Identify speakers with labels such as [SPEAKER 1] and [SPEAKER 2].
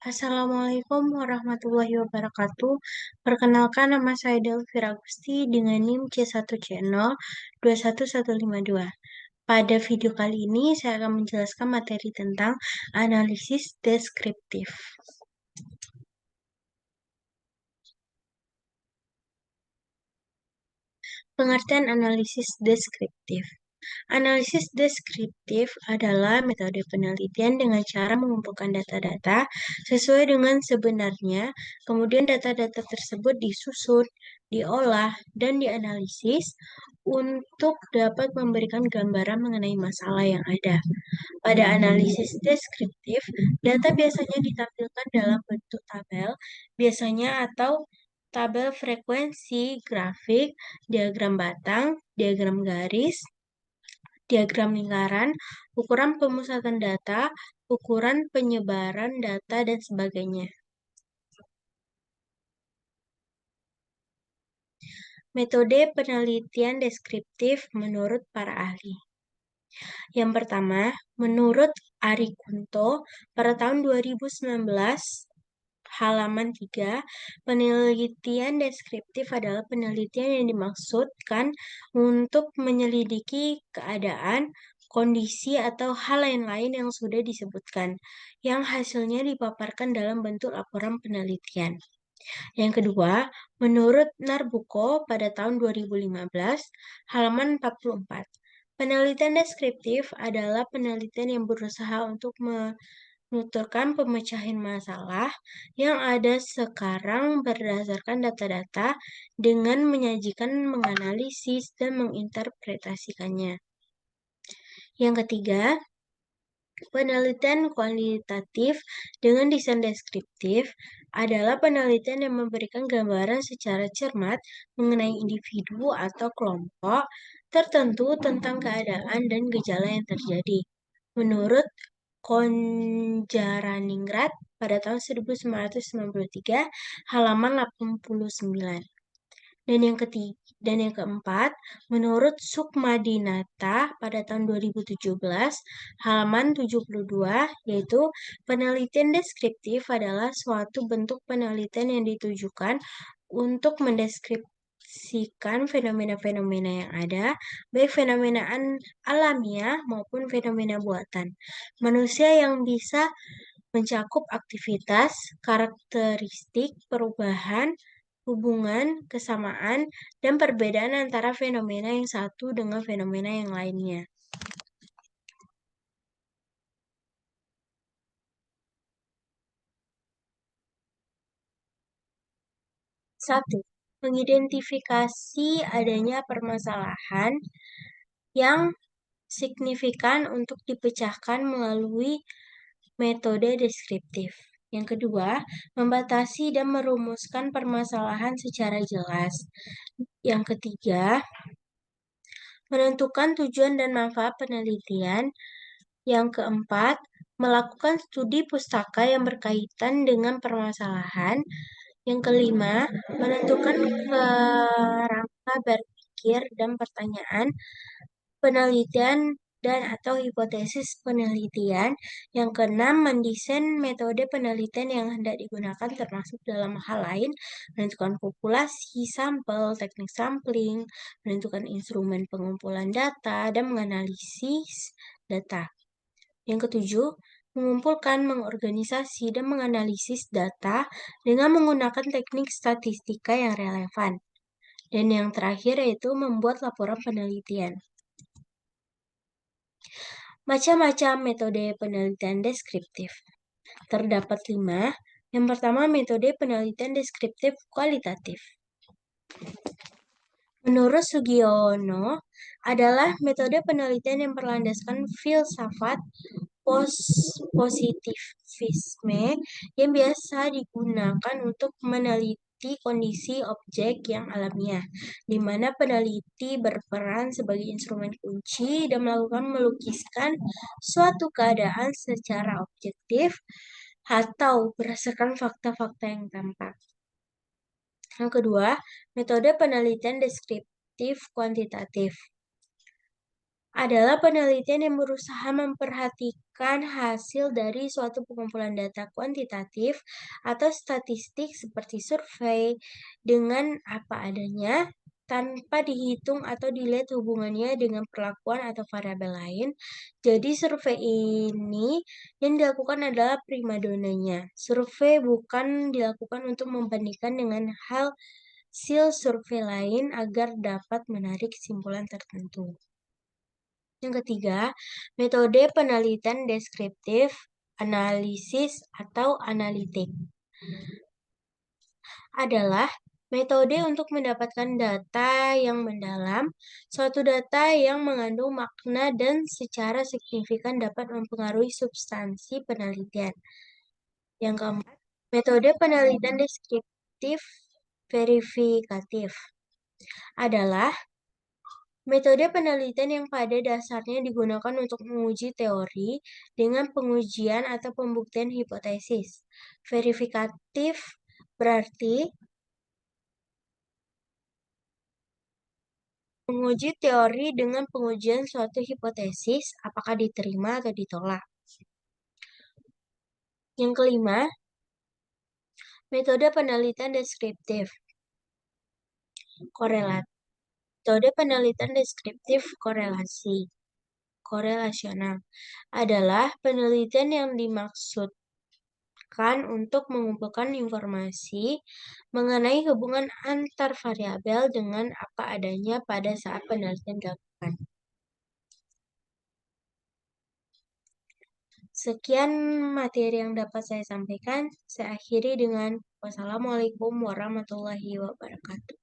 [SPEAKER 1] Assalamualaikum warahmatullahi wabarakatuh. Perkenalkan, nama saya Delvira Agusti dengan NIM C10C021152. Pada video kali ini, saya akan menjelaskan materi tentang analisis deskriptif. Pengertian analisis deskriptif. Analisis deskriptif adalah metode penelitian dengan cara mengumpulkan data-data sesuai dengan sebenarnya, kemudian data-data tersebut disusun, diolah, dan dianalisis untuk dapat memberikan gambaran mengenai masalah yang ada. Pada analisis deskriptif, data biasanya ditampilkan dalam bentuk tabel, biasanya atau tabel frekuensi, grafik, diagram batang, diagram garis, diagram lingkaran, ukuran pemusatan data, ukuran penyebaran data, dan sebagainya. Metode penelitian deskriptif menurut para ahli. Yang pertama, menurut Ari Kunto, pada tahun 2019, halaman 3, penelitian deskriptif adalah penelitian yang dimaksudkan untuk menyelidiki keadaan, kondisi, atau hal lain-lain yang sudah disebutkan, yang hasilnya dipaparkan dalam bentuk laporan penelitian. Yang kedua, menurut Narbuko pada tahun 2015, halaman 44, penelitian deskriptif adalah penelitian yang berusaha untuk menuturkan pemecahan masalah yang ada sekarang berdasarkan data-data dengan menyajikan, menganalisis, dan menginterpretasikannya. Yang ketiga, penelitian kualitatif dengan desain deskriptif adalah penelitian yang memberikan gambaran secara cermat mengenai individu atau kelompok tertentu tentang keadaan dan gejala yang terjadi. Menurut Konjaraningrat pada tahun 1993, halaman 89. Dan yang keempat, menurut Sukmadinata pada tahun 2017, halaman 72, yaitu penelitian deskriptif adalah suatu bentuk penelitian yang ditujukan untuk mendeskripsikan fenomena-fenomena yang ada, baik fenomena alamiah maupun fenomena buatan manusia yang bisa mencakup aktivitas, karakteristik, perubahan, hubungan, kesamaan, dan perbedaan antara fenomena yang satu dengan fenomena yang lainnya. 1. Mengidentifikasi adanya permasalahan yang signifikan untuk dipecahkan melalui metode deskriptif. Yang kedua, membatasi dan merumuskan permasalahan secara jelas. Yang ketiga, menentukan tujuan dan manfaat penelitian. Yang keempat, melakukan studi pustaka yang berkaitan dengan permasalahan. Yang kelima, menentukan kerangka berpikir dan pertanyaan penelitian dan atau hipotesis penelitian. Yang keenam, mendesain metode penelitian yang hendak digunakan termasuk dalam hal lain, menentukan populasi, sampel, teknik sampling, menentukan instrumen pengumpulan data, dan menganalisis data. Yang ketujuh, mengumpulkan, mengorganisasi, dan menganalisis data dengan menggunakan teknik statistika yang relevan. Dan yang terakhir yaitu membuat laporan penelitian. Macam-macam metode penelitian deskriptif. Terdapat 5. Yang pertama, metode penelitian deskriptif kualitatif. Menurut Sugiono, adalah metode penelitian yang berlandaskan filsafat positivisme yang biasa digunakan untuk meneliti kondisi objek yang alamiah, di mana peneliti berperan sebagai instrumen kunci dan melakukan melukiskan suatu keadaan secara objektif atau berdasarkan fakta-fakta yang tampak. Yang kedua, metode penelitian deskriptif kuantitatif. adalah penelitian yang berusaha memperhatikan hasil dari suatu pengumpulan data kuantitatif atau statistik seperti survei dengan apa adanya tanpa dihitung atau dilihat hubungannya dengan perlakuan atau variabel lain. Jadi survei ini yang dilakukan adalah primadonanya. Survei bukan dilakukan untuk membandingkan dengan hasil survei lain agar dapat menarik kesimpulan tertentu. Yang ketiga, metode penelitian deskriptif, analisis, atau analitik adalah metode untuk mendapatkan data yang mendalam, suatu data yang mengandung makna dan secara signifikan dapat mempengaruhi substansi penelitian. Yang keempat, metode penelitian deskriptif verifikatif adalah metode penelitian yang pada dasarnya digunakan untuk menguji teori dengan pengujian atau pembuktian hipotesis. Verifikatif berarti menguji teori dengan pengujian suatu hipotesis, apakah diterima atau ditolak. Yang kelima, metode penelitian deskriptif korelasi. Metode penelitian deskriptif korelasional adalah penelitian yang dimaksudkan untuk mengumpulkan informasi mengenai hubungan antar variabel dengan apa adanya pada saat penelitian dilakukan. Sekian materi yang dapat saya sampaikan. Saya akhiri dengan wassalamualaikum warahmatullahi wabarakatuh.